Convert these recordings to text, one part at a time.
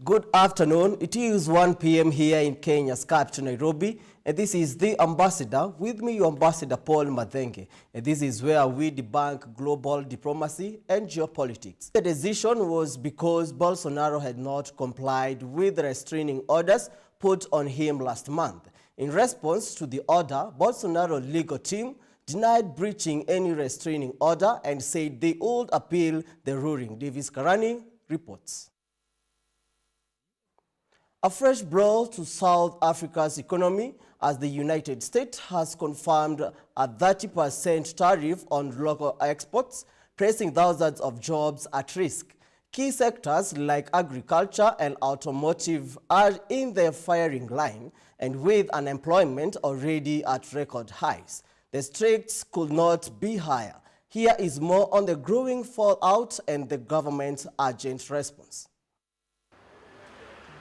Good afternoon. It is 1 p.m. here in Kenya's capital, Nairobi, and this is The Ambassador. With me, your Ambassador Paul Mathenge. And this is where we debunk global diplomacy and geopolitics. The decision was because Bolsonaro had not complied with the restraining orders put on him last month. In response to the order, Bolsonaro's legal team denied breaching any restraining order and said they would appeal the ruling. Davis Karani reports. A fresh blow to South Africa's economy as the United States has confirmed a 30% tariff on local exports, placing thousands of jobs at risk. Key sectors like agriculture and automotive are in the firing line, and with unemployment already at record highs, the stakes could not be higher. Here is more on the growing fallout and the government's urgent response.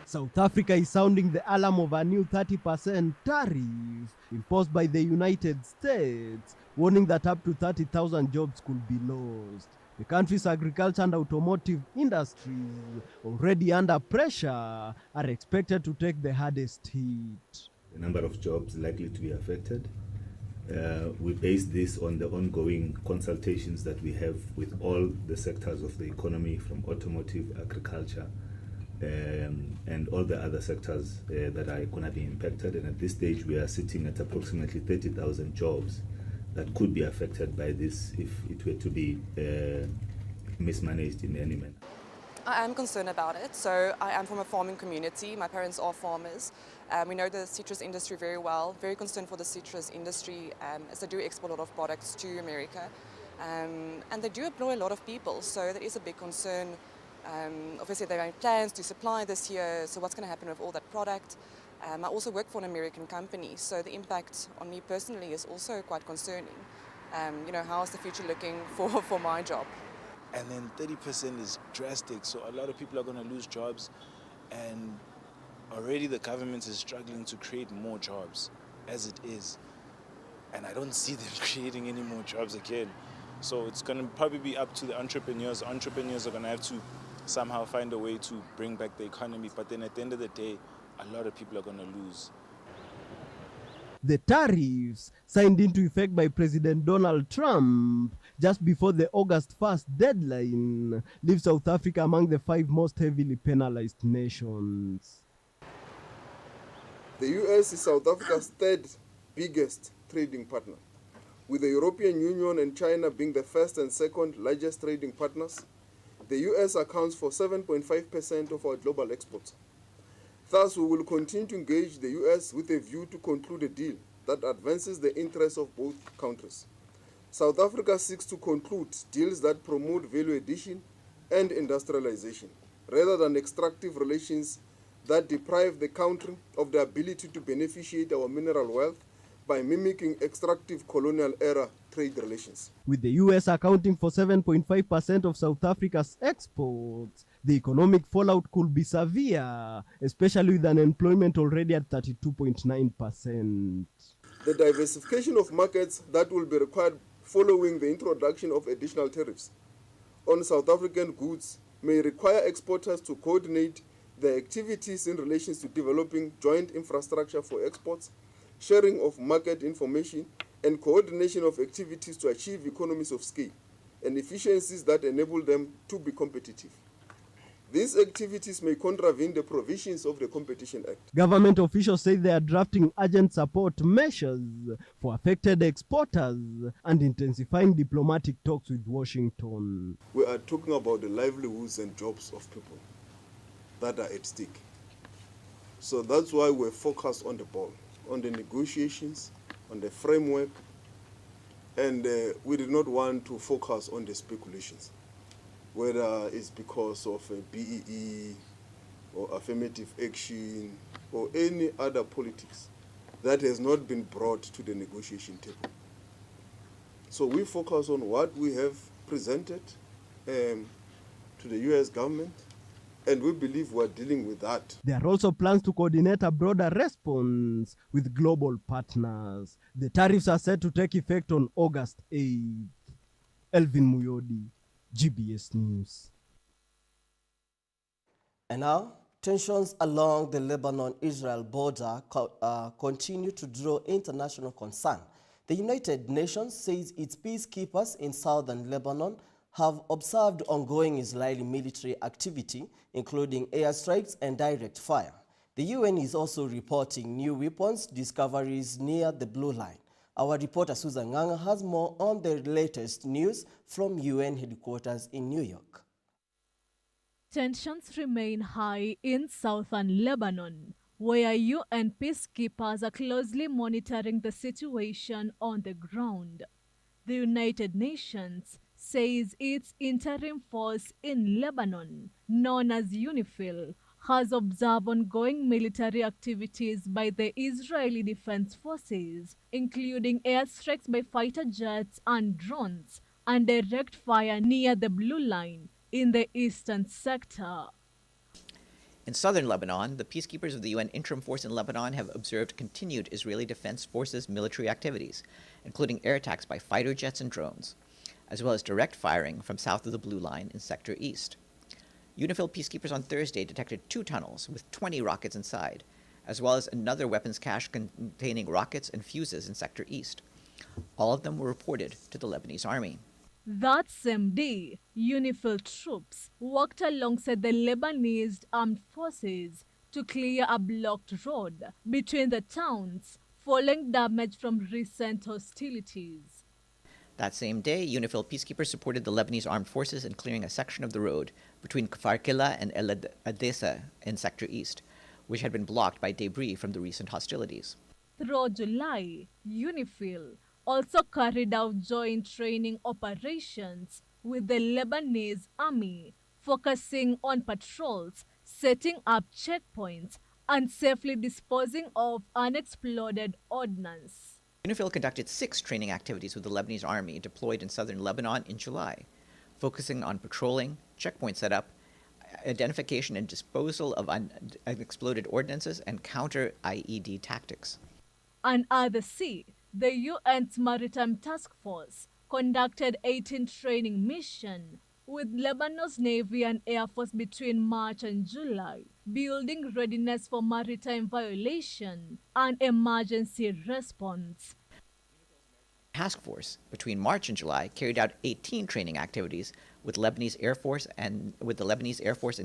South Africa is sounding the alarm of a new 30% tariff imposed by the United States, warning that up to 30,000 jobs could be lost. The country's agriculture and automotive industries, already under pressure, are expected to take the hardest hit. The number of jobs likely to be affected. We base this on the ongoing consultations that we have with all the sectors of the economy, from automotive, agriculture, and all the other sectors that are going to be impacted. And at this stage, we are sitting at approximately 30,000 jobs that could be affected by this if it were to be mismanaged in any manner. I am concerned about it. So I am from a farming community. My parents are farmers. We know the citrus industry very well. Very concerned for the citrus industry as they do export a lot of products to America. And they do employ a lot of people, so that is a big concern. Obviously, they have plans to supply this year, so what's going to happen with all that product? I also work for an American company, so the impact on me personally is also quite concerning. You know, how is the future looking for my job? And then 30% is drastic, so a lot of people are going to lose jobs, and already the government is struggling to create more jobs as it is. And I don't see them creating any more jobs again. So it's going to probably be up to the entrepreneurs. Entrepreneurs are going to have to somehow find a way to bring back the economy, but then at the end of the day, a lot of people are going to lose. The tariffs, signed into effect by President Donald Trump just before the August 1st deadline, leave South Africa among the 5 most heavily penalized nations. The US is South Africa's 3rd biggest trading partner, with the European Union and China being the 1st and 2nd largest trading partners. The US accounts for 7.5% of our global exports. Thus, we will continue to engage the US with a view to conclude a deal that advances the interests of both countries. South Africa seeks to conclude deals that promote value addition and industrialization, rather than extractive relations that deprive the country of the ability to beneficiate our mineral wealth by mimicking extractive colonial-era trade relations. With the US accounting for 7.5% of South Africa's exports, the economic fallout could be severe, especially with unemployment already at 32.9%. The diversification of markets that will be required following the introduction of additional tariffs on South African goods may require exporters to coordinate their activities in relation to developing joint infrastructure for exports, sharing of market information, and coordination of activities to achieve economies of scale and efficiencies that enable them to be competitive. These activities may contravene the provisions of the Competition Act. Government officials say they are drafting urgent support measures for affected exporters and intensifying diplomatic talks with Washington. We are talking about the livelihoods and jobs of people that are at stake. So that's why we're focused on the ball, on the negotiations, on the framework, and we did not want to focus on the speculations, whether it's because of BEE or affirmative action or any other politics that has not been brought to the negotiation table. So we focus on what we have presented to the US government, and we believe we're dealing with that. There are also plans to coordinate a broader response with global partners. The tariffs are set to take effect on August 8th. Elvin Muyodi, GBS News. And now, Tensions along the Lebanon-Israel border continue to draw international concern. The United Nations says its peacekeepers in southern Lebanon have observed ongoing Israeli military activity, including airstrikes and direct fire. The UN is also reporting new weapons discoveries near the Blue Line. Our reporter Susan Nganga has more on the latest news from UN headquarters in New York. Tensions remain high in southern Lebanon, where UN peacekeepers are closely monitoring the situation on the ground. The United Nations says its interim force in Lebanon, known as UNIFIL, has observed ongoing military activities by the Israeli Defense Forces, including airstrikes by fighter jets and drones, and direct fire near the Blue Line in the eastern sector. In southern Lebanon, the peacekeepers of the UN Interim Force in Lebanon have observed continued Israeli Defense Forces military activities, including air attacks by fighter jets and drones, as well as direct firing from south of the Blue Line in Sector East. UNIFIL peacekeepers on Thursday detected 2 tunnels with 20 rockets inside, as well as another weapons cache containing rockets and fuses in Sector East. All of them were reported to the Lebanese army. That same day, UNIFIL troops worked alongside the Lebanese armed forces to clear a blocked road between the towns following damage from recent hostilities. That same day, UNIFIL peacekeepers supported the Lebanese armed forces in clearing a section of the road between Kfar Killa and El Adessa in Sector East, which had been blocked by debris from the recent hostilities. Through July, UNIFIL also carried out joint training operations with the Lebanese army, focusing on patrols, setting up checkpoints, and safely disposing of unexploded ordnance. UNIFIL conducted 6 training activities with the Lebanese army deployed in southern Lebanon in July, focusing on patrolling, checkpoint setup, identification and disposal of unexploded ordnances, and counter-IED tactics. And at the sea, the UN's Maritime Task Force conducted 18 training missions with Lebanon's Navy and Air Force between March and July, building readiness for maritime violation and emergency response. Task Force between March and July carried out 18 training activities with Lebanese Air Force and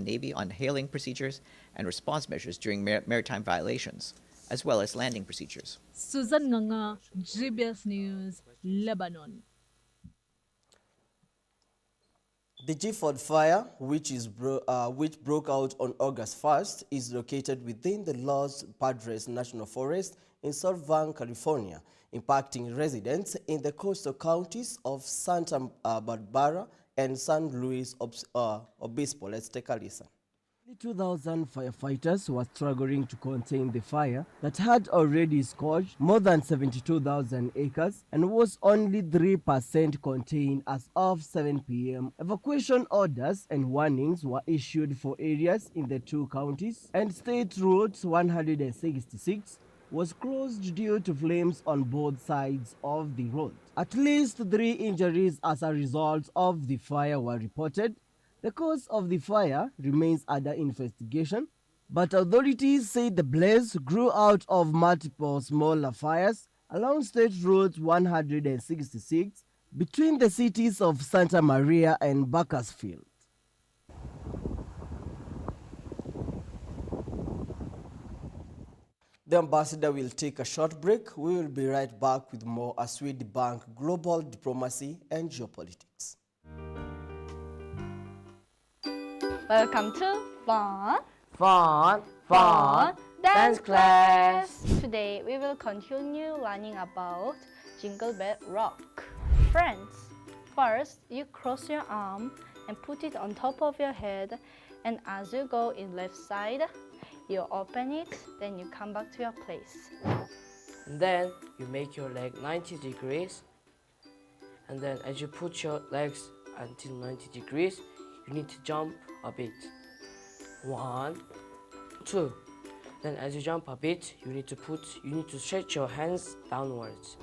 Navy on hailing procedures and response measures during maritime violations, as well as landing procedures. Susan Nganga, GBS News, Lebanon. The Gifford Fire, which broke out on August 1st, is located within the Los Padres National Forest in Solvang, California, impacting residents in the coastal counties of Santa Barbara and San Luis Obispo. Let's take a listen. 2,000 firefighters were struggling to contain the fire that had already scorched more than 72,000 acres and was only 3% contained as of 7 p.m. Evacuation orders and warnings were issued for areas in the 2 counties, and State Route 166 was closed due to flames on both sides of the road. At least 3 injuries as a result of the fire were reported. The cause of the fire remains under investigation, but authorities say the blaze grew out of multiple smaller fires along State Route 166 between the cities of Santa Maria and Bakersfield. The ambassador will take a short break. We will be right back with more as we debunk global diplomacy and geopolitics. Welcome to Fun Dance Class. Today we will continue learning about Jingle Bell Rock. Friends, first you cross your arm and put it on top of your head, and as you go in left side, you open it, then you come back to your place. And then you make your leg 90 degrees, and then as you put your legs until 90 degrees, you need to jump a bit. 1, 2. Then as you jump a bit, you need to stretch your hands downwards.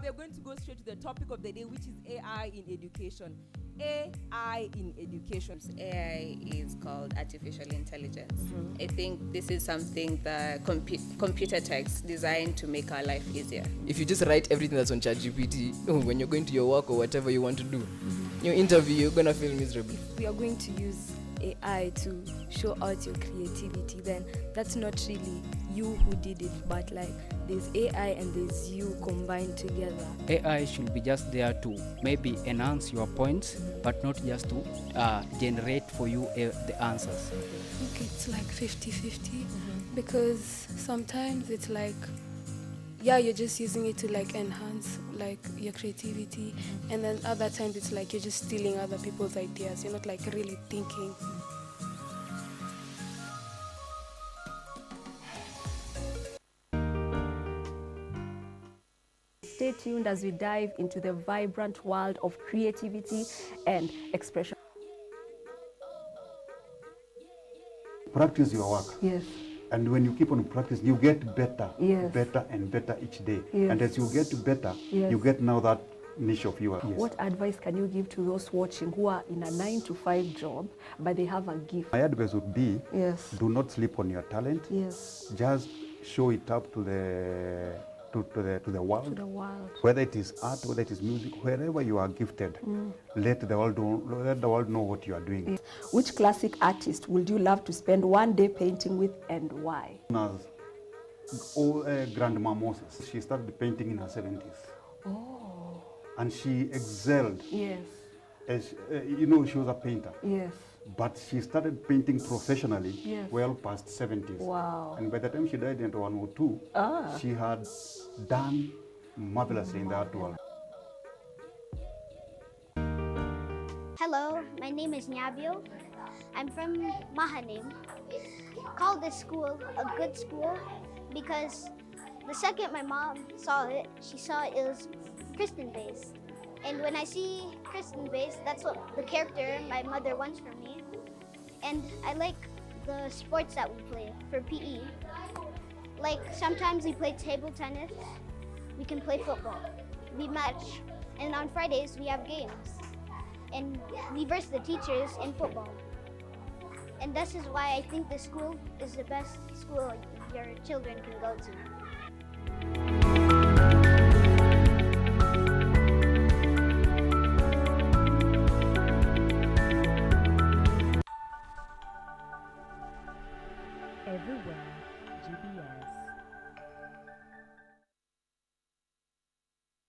we are going to go straight to the topic of the day, which is AI in education. AI in education. AI is called artificial intelligence. I think this is something that computer techs designed to make our life easier. If you just write everything that's on ChatGPT, when you're going to your work or whatever you want to do, your interview, you're going to feel miserable. If we are going to use AI to show out your creativity, then that's not really you who did it, but like there's AI and there's you combined together. AI should be just there to maybe enhance your points, but not just to generate for you the answers. Okay, it's like 50-50 because sometimes it's like, yeah, you're just using it to like enhance like your creativity, and then other times it's like you're just stealing other people's ideas. You're not like really thinking. Stay tuned as we dive into the vibrant world of creativity and expression. Practice your work. Yes. And when you keep on practicing, you get better, Yes. better and better each day. Yes. And as you get better, Yes. you get now that niche of yours. Yes. What advice can you give to those watching who are in a 9-to-5 job, but they have a gift? My advice would be, Yes. do not sleep on your talent. Yes. Just show it up to the world. To the world. Whether it is art, whether it is music, wherever you are gifted, let the world know what you are doing. Which classic artist would you love to spend one day painting with, and why? Grandma Moses. She started painting in her 70s. Oh. And she excelled. Yes. As, she was a painter. Yes. But she started painting professionally Yes. well past 70s. Wow. And by the time she died in 102, she had done marvelously in the art world. Hello, my name is Nyabio. I'm from Mahanim. Call this school a good school because the second my mom saw it, she saw it was Christian-based. And when I see Christian-based, that's what the character my mother wants from me. And I like the sports that we play for PE. Like sometimes we play table tennis, we can play football, we match, and on Fridays we have games. And we verse the teachers in football. And this is why I think the school is the best school your children can go to. Everywhere, GBS.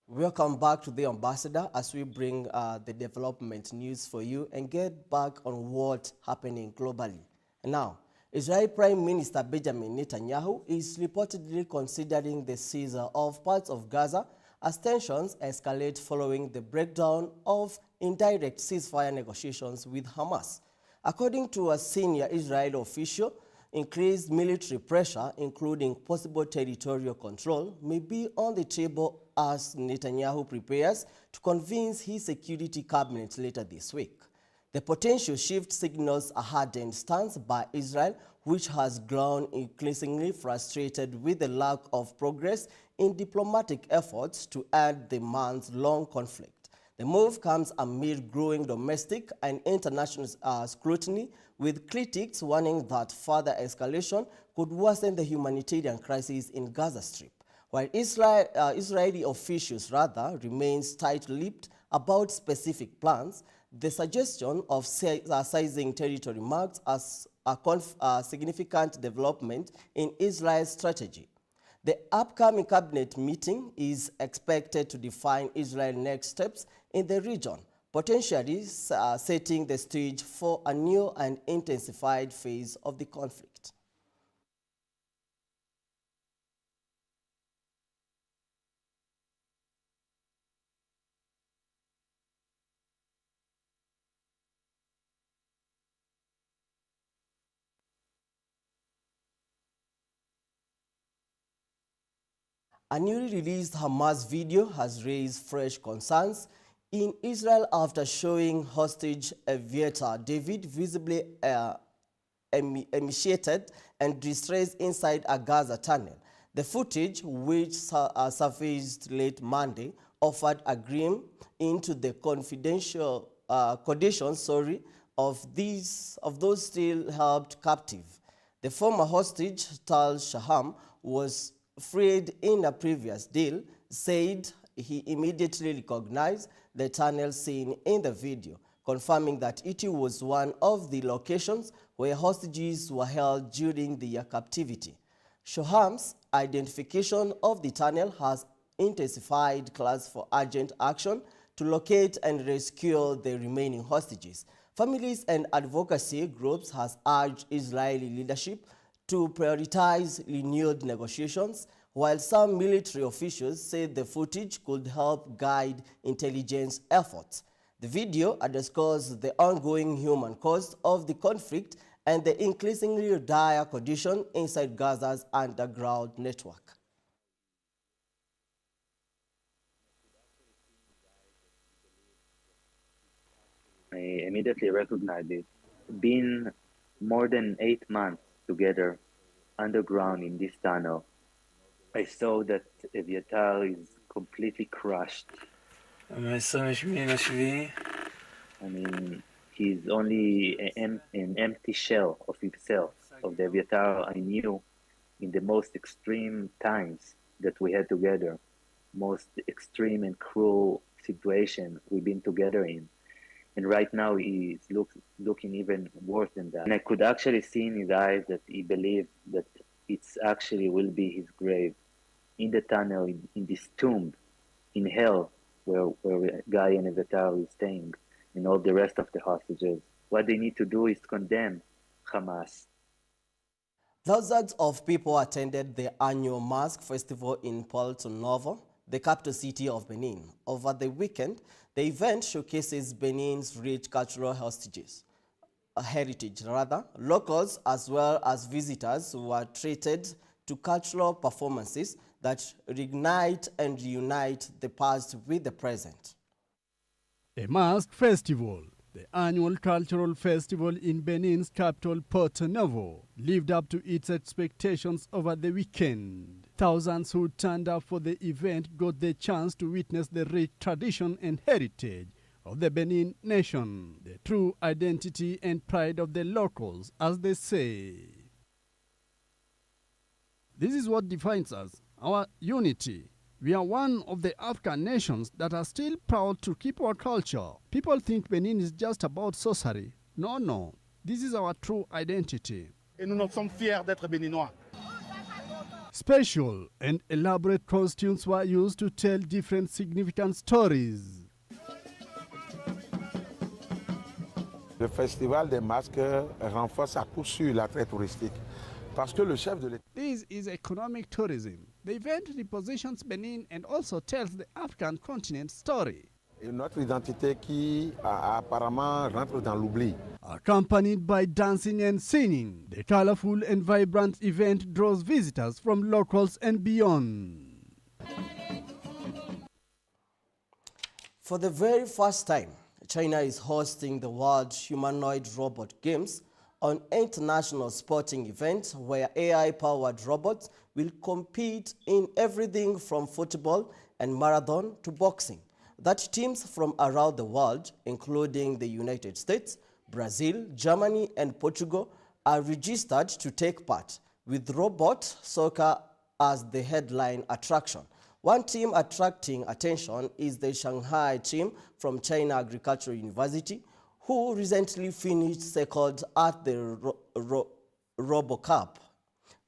Welcome back to The Ambassador as we bring the development news for you and get back on what's happening globally. And now, Israel Prime Minister Benjamin Netanyahu is reportedly considering the seizure of parts of Gaza as tensions escalate following the breakdown of indirect ceasefire negotiations with Hamas. According to a senior Israeli official, increased military pressure, including possible territorial control, may be on the table as Netanyahu prepares to convince his security cabinet later this week. The potential shift signals a hardened stance by Israel, which has grown increasingly frustrated with the lack of progress in diplomatic efforts to end the months-long conflict. The move comes amid growing domestic and international scrutiny, with critics warning that further escalation could worsen the humanitarian crisis in Gaza Strip, while Israeli officials remain tight-lipped about specific plans. The suggestion of seizing territory marks as a significant development in Israel's strategy. The upcoming cabinet meeting is expected to define Israel's next steps in the region, potentially setting the stage for a new and intensified phase of the conflict. A newly released Hamas video has raised fresh concerns in Israel after showing hostage aviator David visibly emaciated and distressed inside a Gaza tunnel. The footage, which surfaced late Monday, offered a glimpse into the confidential conditions of those still held captive. The former hostage, Tal Shaham, was freed in a previous deal, said he immediately recognized the tunnel scene in the video, confirming that it was one of the locations where hostages were held during their captivity. Shaham's identification of the tunnel has intensified calls for urgent action to locate and rescue the remaining hostages. Families and advocacy groups has urged Israeli leadership to prioritize renewed negotiations, while some military officials said the footage could help guide intelligence efforts. The video underscores the ongoing human cost of the conflict and the increasingly dire condition inside Gaza's underground network. I immediately recognized it. Being more than 8 months together underground in this tunnel, I saw that Eviatar is completely crushed. I mean, he's only an empty shell of himself, of the Eviatar I knew in the most extreme times that we had together, most extreme and cruel situation we've been together in. And right now he's looking even worse than that. And I could actually see in his eyes that he believed that it's actually will be his grave in the tunnel, in this tomb, in hell, where Guy and Eviatar is staying, and all the rest of the hostages. What they need to do is condemn Hamas. Thousands of people attended the annual Mask Festival in Porto Novo, the capital city of Benin. Over the weekend, the event showcases Benin's rich cultural heritage. Locals as well as visitors were treated to cultural performances that reignite and reunite the past with the present. A Mask Festival, the annual cultural festival in Benin's capital Porto Novo, lived up to its expectations over the weekend. Thousands who turned up for the event got the chance to witness the rich tradition and heritage of the Benin nation, the true identity and pride of the locals, as they say. This is what defines us, our unity. We are one of the African nations that are still proud to keep our culture. People think Benin is just about sorcery. No, no. This is our true identity. Et nous sommes fiers d'être béninois. Special and elaborate costumes were used to tell different significant stories. Le Festival des Masques renforce à coup sûr l'attrait touristique. Parce que le chef de l'État. This is economic tourism. The event repositions Benin and also tells the African continent's story. Notre identité qui apparemment rentre dans l'oubli. Accompanied by dancing and singing, the colorful and vibrant event draws visitors from locals and beyond. For the very first time, China is hosting the World Humanoid Robot Games, an international sporting event where AI-powered robots will compete in everything from football and marathon to boxing. That teams from around the world, including the United States, Brazil, Germany, and Portugal, are registered to take part, with robot soccer as the headline attraction. One team attracting attention is the Shanghai team from China Agricultural University, who recently finished second at the RoboCup,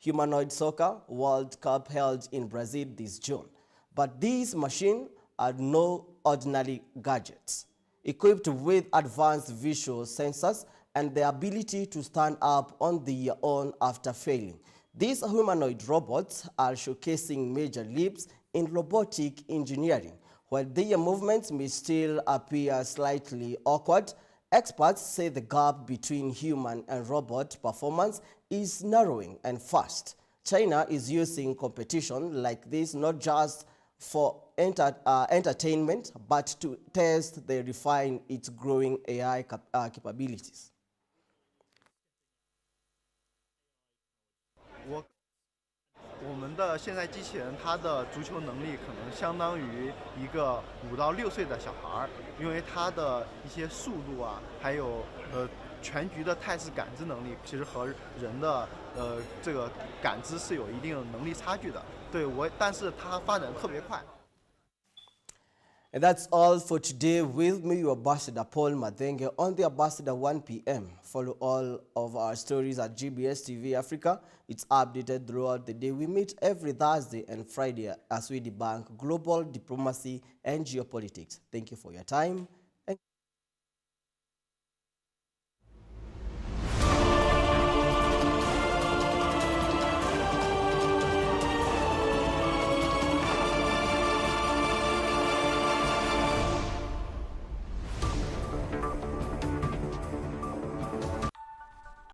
Humanoid Soccer World Cup held in Brazil this June. But these machines are no ordinary gadgets. Equipped with advanced visual sensors and the ability to stand up on their own after failing, these humanoid robots are showcasing major leaps in robotic engineering. While their movements may still appear slightly awkward, experts say the gap between human and robot performance is narrowing and fast. China is using competition like this not just for entertainment, but to test and refine its growing AI capabilities. 们的现在机器人，它的足球能力可能相当于一个5到6岁的小孩儿，因为它的一些速度啊，还有全局的态势感知能力，其实和人的这个感知是有一定能力差距的。但是它发展特别快。And that's all for today. With me, your Ambassador Paul Madenge on the Ambassador 1 p.m. Follow all of our stories at GBS TV Africa. It's updated throughout the day. We meet every Thursday and Friday as we debunk global diplomacy and geopolitics. Thank you for your time.